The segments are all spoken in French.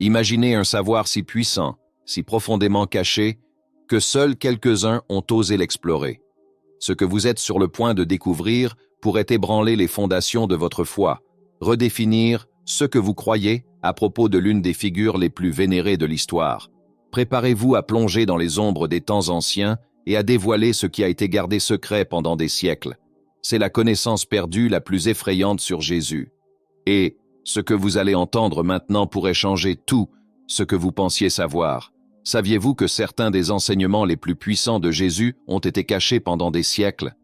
Imaginez un savoir si puissant, si profondément caché, que seuls quelques-uns ont osé l'explorer. Ce que vous êtes sur le point de découvrir pourrait ébranler les fondations de votre foi, redéfinir ce que vous croyez à propos de l'une des figures les plus vénérées de l'histoire. Préparez-vous à plonger dans les ombres des temps anciens et à dévoiler ce qui a été gardé secret pendant des siècles. C'est la connaissance perdue la plus effrayante sur Jésus. Et ce que vous allez entendre maintenant pourrait changer tout ce que vous pensiez savoir. Saviez-vous que certains des enseignements les plus puissants de Jésus ont été cachés pendant des siècles?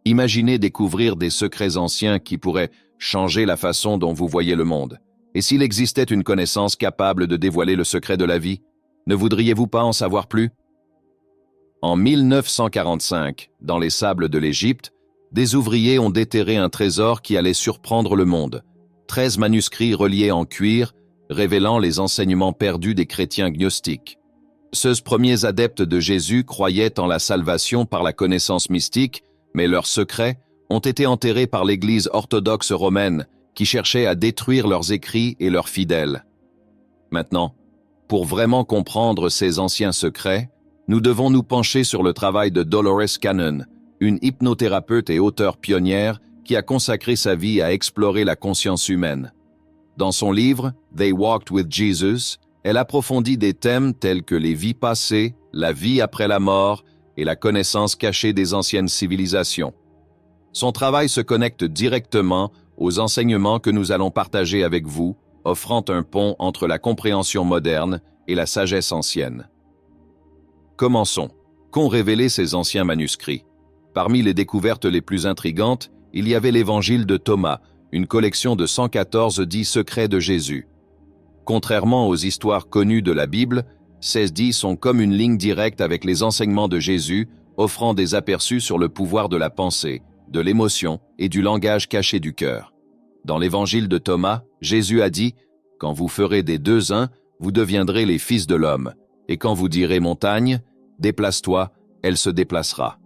Imaginez découvrir des secrets anciens qui pourraient changer la façon dont vous voyez le monde. Et s'il existait une connaissance capable de dévoiler le secret de la vie, ne voudriez-vous pas en savoir plus? En 1945, dans les sables de l'Égypte, des ouvriers ont déterré un trésor qui allait surprendre le monde. 13 manuscrits reliés en cuir, révélant les enseignements perdus des chrétiens gnostiques. Ceux premiers adeptes de Jésus croyaient en la salvation par la connaissance mystique, mais leurs secrets ont été enterrés par l'Église orthodoxe romaine, qui cherchait à détruire leurs écrits et leurs fidèles. Maintenant, pour vraiment comprendre ces anciens secrets, nous devons nous pencher sur le travail de Dolores Cannon, une hypnothérapeute et auteure pionnière qui a consacré sa vie à explorer la conscience humaine. Dans son livre « They Walked with Jesus », elle approfondit des thèmes tels que les vies passées, la vie après la mort et la connaissance cachée des anciennes civilisations. Son travail se connecte directement aux enseignements que nous allons partager avec vous, offrant un pont entre la compréhension moderne et la sagesse ancienne. Commençons. Qu'ont révélé ces anciens manuscrits? Parmi les découvertes les plus intrigantes, il y avait l'Évangile de Thomas, une collection de 114 dits secrets de Jésus. Contrairement aux histoires connues de la Bible, ces dits sont comme une ligne directe avec les enseignements de Jésus, offrant des aperçus sur le pouvoir de la pensée, de l'émotion et du langage caché du cœur. Dans l'Évangile de Thomas, Jésus a dit « Quand vous ferez des deux un, vous deviendrez les fils de l'homme, et quand vous direz montagne, déplace-toi, elle se déplacera. »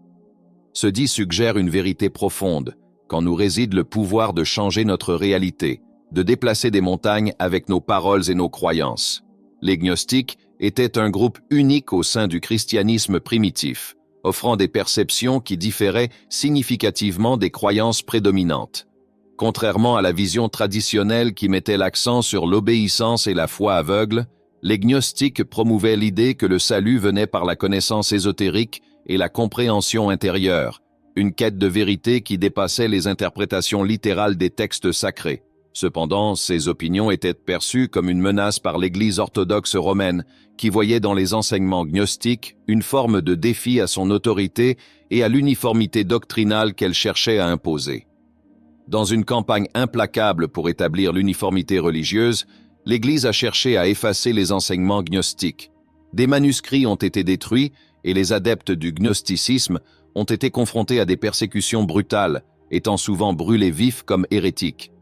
Ce dit suggère une vérité profonde, qu'en nous réside le pouvoir de changer notre réalité, de déplacer des montagnes avec nos paroles et nos croyances. Les gnostiques étaient un groupe unique au sein du christianisme primitif, offrant des perceptions qui différaient significativement des croyances prédominantes. Contrairement à la vision traditionnelle qui mettait l'accent sur l'obéissance et la foi aveugle, les gnostiques promouvaient l'idée que le salut venait par la connaissance ésotérique et la compréhension intérieure, une quête de vérité qui dépassait les interprétations littérales des textes sacrés. Cependant, ces opinions étaient perçues comme une menace par l'Église orthodoxe romaine, qui voyait dans les enseignements gnostiques une forme de défi à son autorité et à l'uniformité doctrinale qu'elle cherchait à imposer. Dans une campagne implacable pour établir l'uniformité religieuse, l'Église a cherché à effacer les enseignements gnostiques. Des manuscrits ont été détruits et les adeptes du gnosticisme ont été confrontés à des persécutions brutales, étant souvent brûlés vifs comme hérétiques.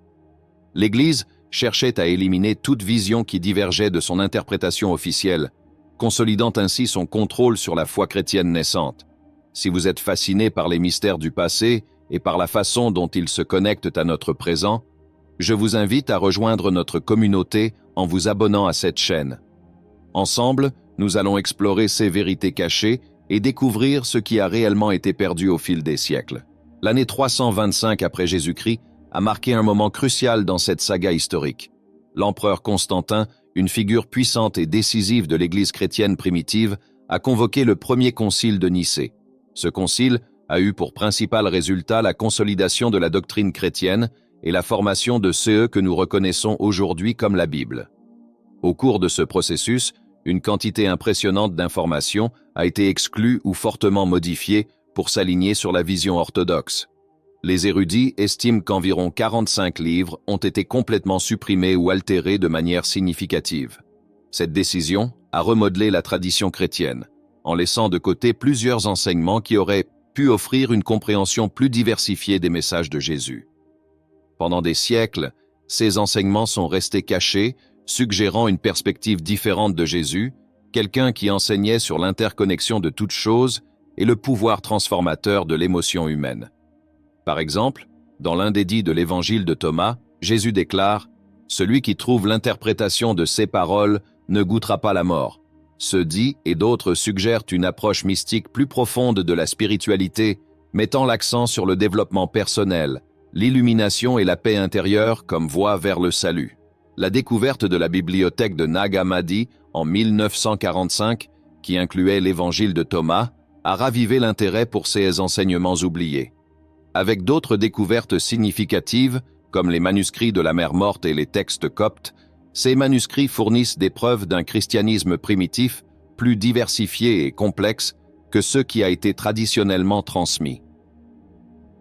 L'Église cherchait à éliminer toute vision qui divergeait de son interprétation officielle, consolidant ainsi son contrôle sur la foi chrétienne naissante. Si vous êtes fasciné par les mystères du passé et par la façon dont ils se connectent à notre présent, je vous invite à rejoindre notre communauté en vous abonnant à cette chaîne. Ensemble, nous allons explorer ces vérités cachées et découvrir ce qui a réellement été perdu au fil des siècles. L'année 325 après Jésus-Christ a marqué un moment crucial dans cette saga historique. L'empereur Constantin, une figure puissante et décisive de l'Église chrétienne primitive, a convoqué le premier concile de Nicée. Ce concile a eu pour principal résultat la consolidation de la doctrine chrétienne et la formation de ce que nous reconnaissons aujourd'hui comme la Bible. Au cours de ce processus, une quantité impressionnante d'informations a été exclue ou fortement modifiée pour s'aligner sur la vision orthodoxe. Les érudits estiment qu'environ 45 livres ont été complètement supprimés ou altérés de manière significative. Cette décision a remodelé la tradition chrétienne, en laissant de côté plusieurs enseignements qui auraient pu offrir une compréhension plus diversifiée des messages de Jésus. Pendant des siècles, ces enseignements sont restés cachés, suggérant une perspective différente de Jésus, quelqu'un qui enseignait sur l'interconnexion de toutes choses et le pouvoir transformateur de l'émotion humaine. Par exemple, dans l'un des dits de l'Évangile de Thomas, Jésus déclare « Celui qui trouve l'interprétation de ces paroles ne goûtera pas la mort. Ceux-ci et d'autres suggèrent une approche mystique plus profonde de la spiritualité, mettant l'accent sur le développement personnel, l'illumination et la paix intérieure comme voie vers le salut. La découverte de la bibliothèque de Nag Hammadi en 1945, qui incluait l'évangile de Thomas, a ravivé l'intérêt pour ces enseignements oubliés. Avec d'autres découvertes significatives, comme les manuscrits de la mer Morte et les textes coptes, ces manuscrits fournissent des preuves d'un christianisme primitif plus diversifié et complexe que ce qui a été traditionnellement transmis.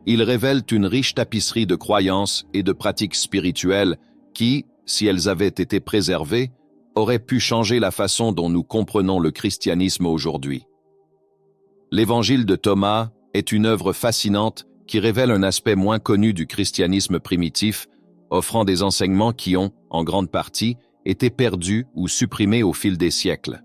Ils révèlent une riche tapisserie de croyances et de pratiques spirituelles qui, si elles avaient été préservées, auraient pu changer la façon dont nous comprenons le christianisme aujourd'hui. L'Évangile de Thomas est une œuvre fascinante qui révèle un aspect moins connu du christianisme primitif, offrant des enseignements qui ont, en grande partie, été perdus ou supprimés au fil des siècles.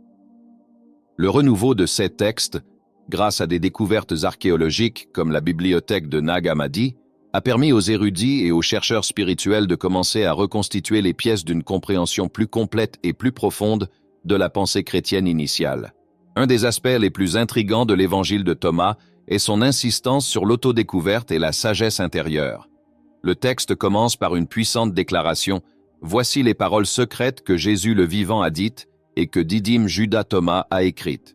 Le renouveau de ces textes, grâce à des découvertes archéologiques comme la bibliothèque de Nag Hammadi, a permis aux érudits et aux chercheurs spirituels de commencer à reconstituer les pièces d'une compréhension plus complète et plus profonde de la pensée chrétienne initiale. Un des aspects les plus intrigants de l'Évangile de Thomas est son insistance sur l'autodécouverte et la sagesse intérieure. Le texte commence par une puissante déclaration « Voici les paroles secrètes que Jésus le vivant a dites et que Didyme Judas Thomas a écrites. »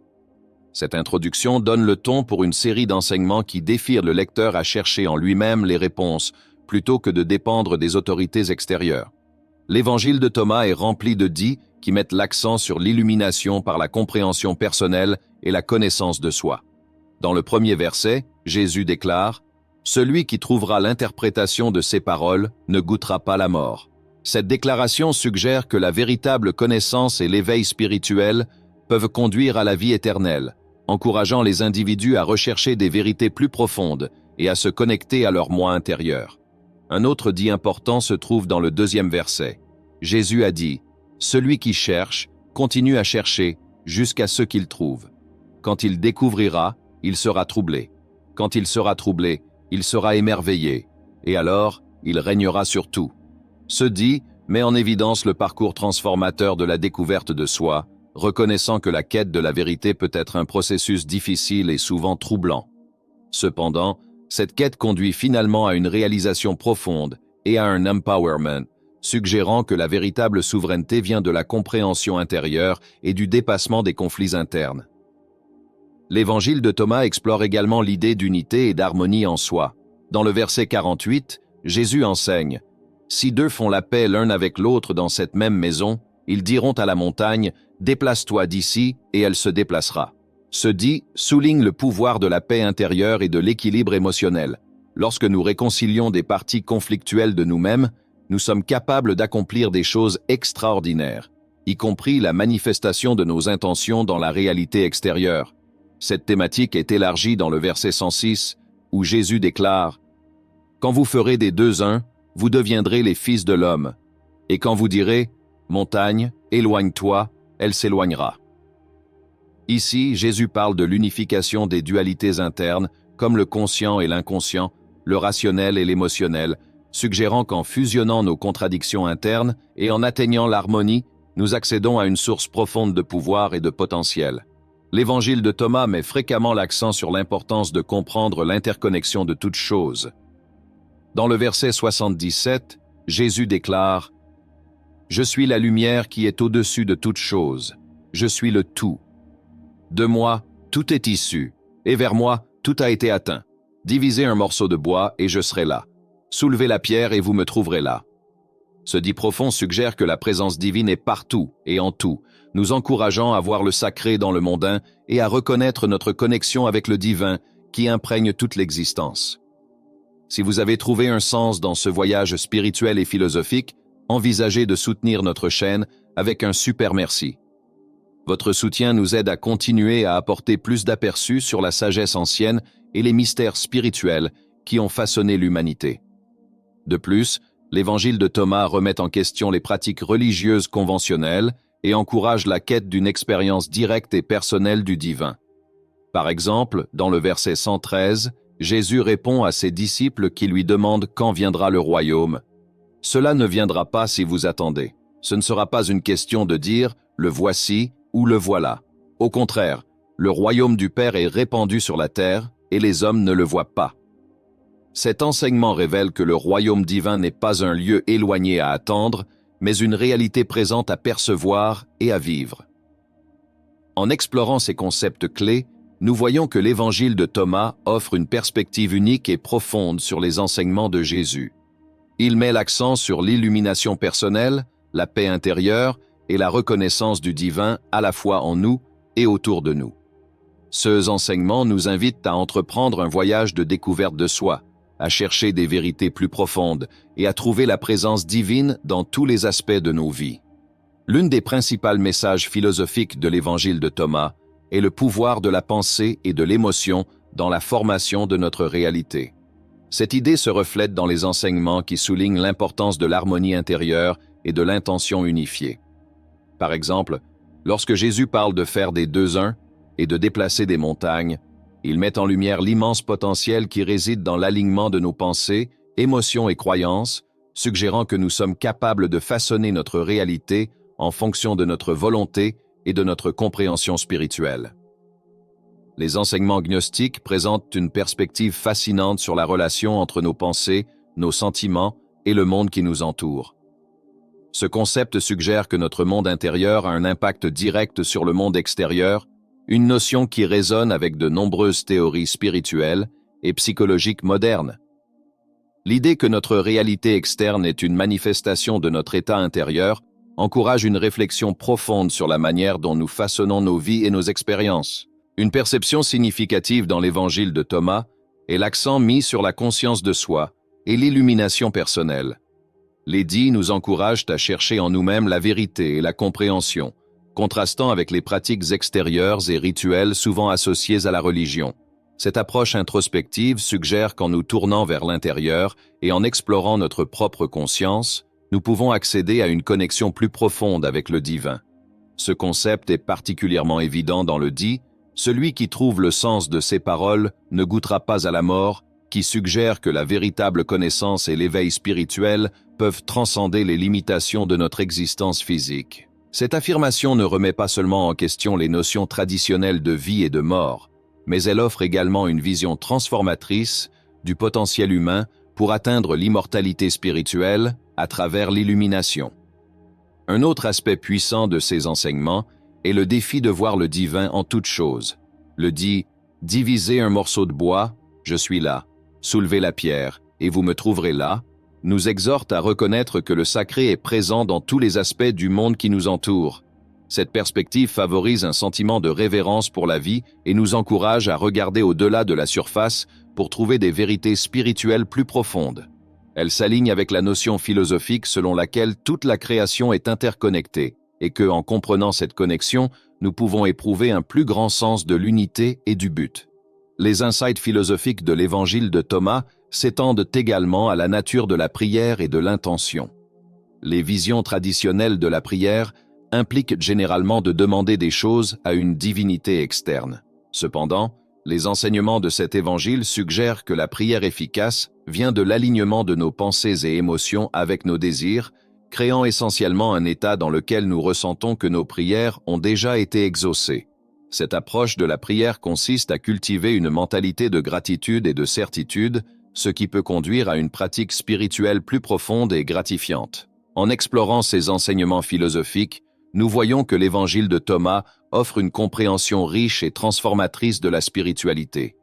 Cette introduction donne le ton pour une série d'enseignements qui défient le lecteur à chercher en lui-même les réponses, plutôt que de dépendre des autorités extérieures. L'Évangile de Thomas est rempli de dits qui mettent l'accent sur l'illumination par la compréhension personnelle et la connaissance de soi. Dans le premier verset, Jésus déclare « Celui qui trouvera l'interprétation de ces paroles ne goûtera pas la mort. » Cette déclaration suggère que la véritable connaissance et l'éveil spirituel peuvent conduire à la vie éternelle, encourageant les individus à rechercher des vérités plus profondes et à se connecter à leur moi intérieur. Un autre dit important se trouve dans le deuxième verset. Jésus a dit « Celui qui cherche, continue à chercher jusqu'à ce qu'il trouve. Quand il découvrira, il sera troublé. Quand il sera troublé, il sera émerveillé. Et alors, il régnera sur tout. » Ce dit met en évidence le parcours transformateur de la découverte de soi, reconnaissant que la quête de la vérité peut être un processus difficile et souvent troublant. Cependant, cette quête conduit finalement à une réalisation profonde et à un empowerment, suggérant que la véritable souveraineté vient de la compréhension intérieure et du dépassement des conflits internes. L'Évangile de Thomas explore également l'idée d'unité et d'harmonie en soi. Dans le verset 48, Jésus enseigne « Si deux font la paix l'un avec l'autre dans cette même maison, ils diront à la montagne « Déplace-toi d'ici » et elle se déplacera. » Ce dit souligne le pouvoir de la paix intérieure et de l'équilibre émotionnel. Lorsque nous réconcilions des parties conflictuelles de nous-mêmes, nous sommes capables d'accomplir des choses extraordinaires, y compris la manifestation de nos intentions dans la réalité extérieure. Cette thématique est élargie dans le verset 106, où Jésus déclare « Quand vous ferez des deux un, vous deviendrez les fils de l'homme. Et quand vous direz « Montagne, éloigne-toi », elle s'éloignera. » Ici, Jésus parle de l'unification des dualités internes, comme le conscient et l'inconscient, le rationnel et l'émotionnel, suggérant qu'en fusionnant nos contradictions internes et en atteignant l'harmonie, nous accédons à une source profonde de pouvoir et de potentiel. L'Évangile de Thomas met fréquemment l'accent sur l'importance de comprendre l'interconnexion de toutes choses. Dans le verset 77, Jésus déclare « Je suis la lumière qui est au-dessus de toutes choses. Je suis le tout. De moi, tout est issu, et vers moi, tout a été atteint. Divisez un morceau de bois, et je serai là. Soulevez la pierre, et vous me trouverez là. » Ce dit profond suggère que la présence divine est partout et en tout, nous encourageant à voir le sacré dans le mondain et à reconnaître notre connexion avec le divin qui imprègne toute l'existence. Si vous avez trouvé un sens dans ce voyage spirituel et philosophique, envisagez de soutenir notre chaîne avec un super merci. Votre soutien nous aide à continuer à apporter plus d'aperçus sur la sagesse ancienne et les mystères spirituels qui ont façonné l'humanité. De plus, l'Évangile de Thomas remet en question les pratiques religieuses conventionnelles et encourage la quête d'une expérience directe et personnelle du divin. Par exemple, dans le verset 113, Jésus répond à ses disciples qui lui demandent quand viendra le royaume. « Cela ne viendra pas si vous attendez. Ce ne sera pas une question de dire « le voici » ou « le voilà ». Au contraire, le royaume du Père est répandu sur la terre et les hommes ne le voient pas. Cet enseignement révèle que le royaume divin n'est pas un lieu éloigné à attendre, mais une réalité présente à percevoir et à vivre. En explorant ces concepts clés, nous voyons que l'évangile de Thomas offre une perspective unique et profonde sur les enseignements de Jésus. Il met l'accent sur l'illumination personnelle, la paix intérieure et la reconnaissance du divin à la fois en nous et autour de nous. Ces enseignements nous invitent à entreprendre un voyage de découverte de soi, à chercher des vérités plus profondes et à trouver la présence divine dans tous les aspects de nos vies. L'un des principaux messages philosophiques de l'évangile de Thomas est le pouvoir de la pensée et de l'émotion dans la formation de notre réalité. Cette idée se reflète dans les enseignements qui soulignent l'importance de l'harmonie intérieure et de l'intention unifiée. Par exemple, lorsque Jésus parle de faire des deux un et de déplacer des montagnes, il met en lumière l'immense potentiel qui réside dans l'alignement de nos pensées, émotions et croyances, suggérant que nous sommes capables de façonner notre réalité en fonction de notre volonté et de notre compréhension spirituelle. Les enseignements gnostiques présentent une perspective fascinante sur la relation entre nos pensées, nos sentiments et le monde qui nous entoure. Ce concept suggère que notre monde intérieur a un impact direct sur le monde extérieur, une notion qui résonne avec de nombreuses théories spirituelles et psychologiques modernes. L'idée que notre réalité externe est une manifestation de notre état intérieur encourage une réflexion profonde sur la manière dont nous façonnons nos vies et nos expériences. Une perception significative dans l'évangile de Thomas est l'accent mis sur la conscience de soi et l'illumination personnelle. Les dits nous encouragent à chercher en nous-mêmes la vérité et la compréhension, contrastant avec les pratiques extérieures et rituels souvent associés à la religion. Cette approche introspective suggère qu'en nous tournant vers l'intérieur et en explorant notre propre conscience, nous pouvons accéder à une connexion plus profonde avec le divin. Ce concept est particulièrement évident dans le dit « Celui qui trouve le sens de ses paroles ne goûtera pas à la mort », qui suggère que la véritable connaissance et l'éveil spirituel peuvent transcender les limitations de notre existence physique. Cette affirmation ne remet pas seulement en question les notions traditionnelles de vie et de mort, mais elle offre également une vision transformatrice du potentiel humain pour atteindre l'immortalité spirituelle à travers l'illumination. Un autre aspect puissant de ces enseignements est le défi de voir le divin en toutes choses. Le dit « Divisez un morceau de bois, je suis là. Soulevez la pierre, et vous me trouverez là », nous exhorte à reconnaître que le sacré est présent dans tous les aspects du monde qui nous entoure. Cette perspective favorise un sentiment de révérence pour la vie et nous encourage à regarder au-delà de la surface pour trouver des vérités spirituelles plus profondes. Elle s'aligne avec la notion philosophique selon laquelle toute la création est interconnectée et que, en comprenant cette connexion, nous pouvons éprouver un plus grand sens de l'unité et du but. Les insights philosophiques de l'évangile de Thomas s'étendent également à la nature de la prière et de l'intention. Les visions traditionnelles de la prière impliquent généralement de demander des choses à une divinité externe. Cependant, les enseignements de cet évangile suggèrent que la prière efficace vient de l'alignement de nos pensées et émotions avec nos désirs, créant essentiellement un état dans lequel nous ressentons que nos prières ont déjà été exaucées. Cette approche de la prière consiste à cultiver une mentalité de gratitude et de certitude, ce qui peut conduire à une pratique spirituelle plus profonde et gratifiante. En explorant ces enseignements philosophiques, nous voyons que l'évangile de Thomas offre une compréhension riche et transformatrice de la spiritualité.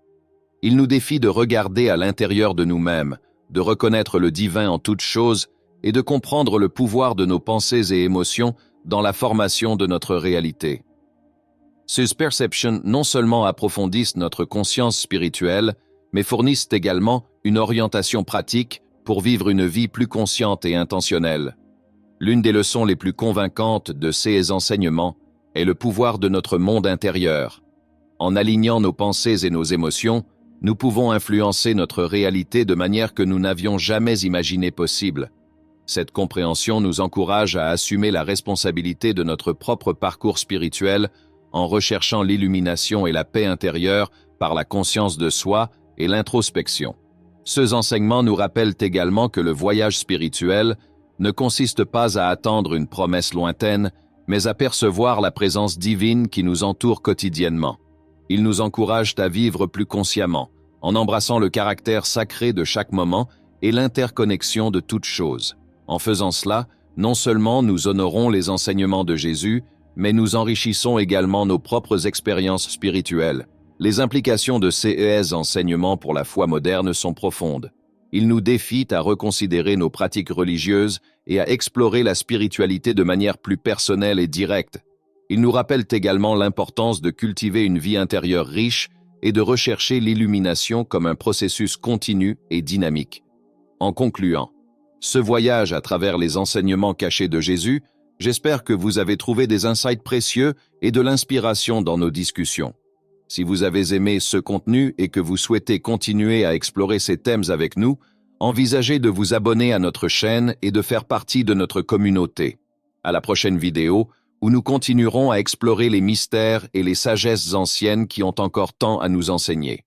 Il nous défie de regarder à l'intérieur de nous-mêmes, de reconnaître le divin en toutes choses et de comprendre le pouvoir de nos pensées et émotions dans la formation de notre réalité. Ces perceptions non seulement approfondissent notre conscience spirituelle, mais fournissent également une orientation pratique pour vivre une vie plus consciente et intentionnelle. L'une des leçons les plus convaincantes de ces enseignements est le pouvoir de notre monde intérieur. En alignant nos pensées et nos émotions, nous pouvons influencer notre réalité de manière que nous n'avions jamais imaginé possible. Cette compréhension nous encourage à assumer la responsabilité de notre propre parcours spirituel en recherchant l'illumination et la paix intérieure par la conscience de soi et l'introspection. Ces enseignements nous rappellent également que le voyage spirituel ne consiste pas à attendre une promesse lointaine, mais à percevoir la présence divine qui nous entoure quotidiennement. Ils nous encouragent à vivre plus consciemment, en embrassant le caractère sacré de chaque moment et l'interconnexion de toutes choses. En faisant cela, non seulement nous honorons les enseignements de Jésus, mais nous enrichissons également nos propres expériences spirituelles. Les implications de ces enseignements pour la foi moderne sont profondes. Ils nous défient à reconsidérer nos pratiques religieuses et à explorer la spiritualité de manière plus personnelle et directe. Ils nous rappellent également l'importance de cultiver une vie intérieure riche et de rechercher l'illumination comme un processus continu et dynamique. En concluant, ce voyage à travers les enseignements cachés de Jésus, j'espère que vous avez trouvé des insights précieux et de l'inspiration dans nos discussions. Si vous avez aimé ce contenu et que vous souhaitez continuer à explorer ces thèmes avec nous, envisagez de vous abonner à notre chaîne et de faire partie de notre communauté. À la prochaine vidéo, où nous continuerons à explorer les mystères et les sagesses anciennes qui ont encore tant à nous enseigner.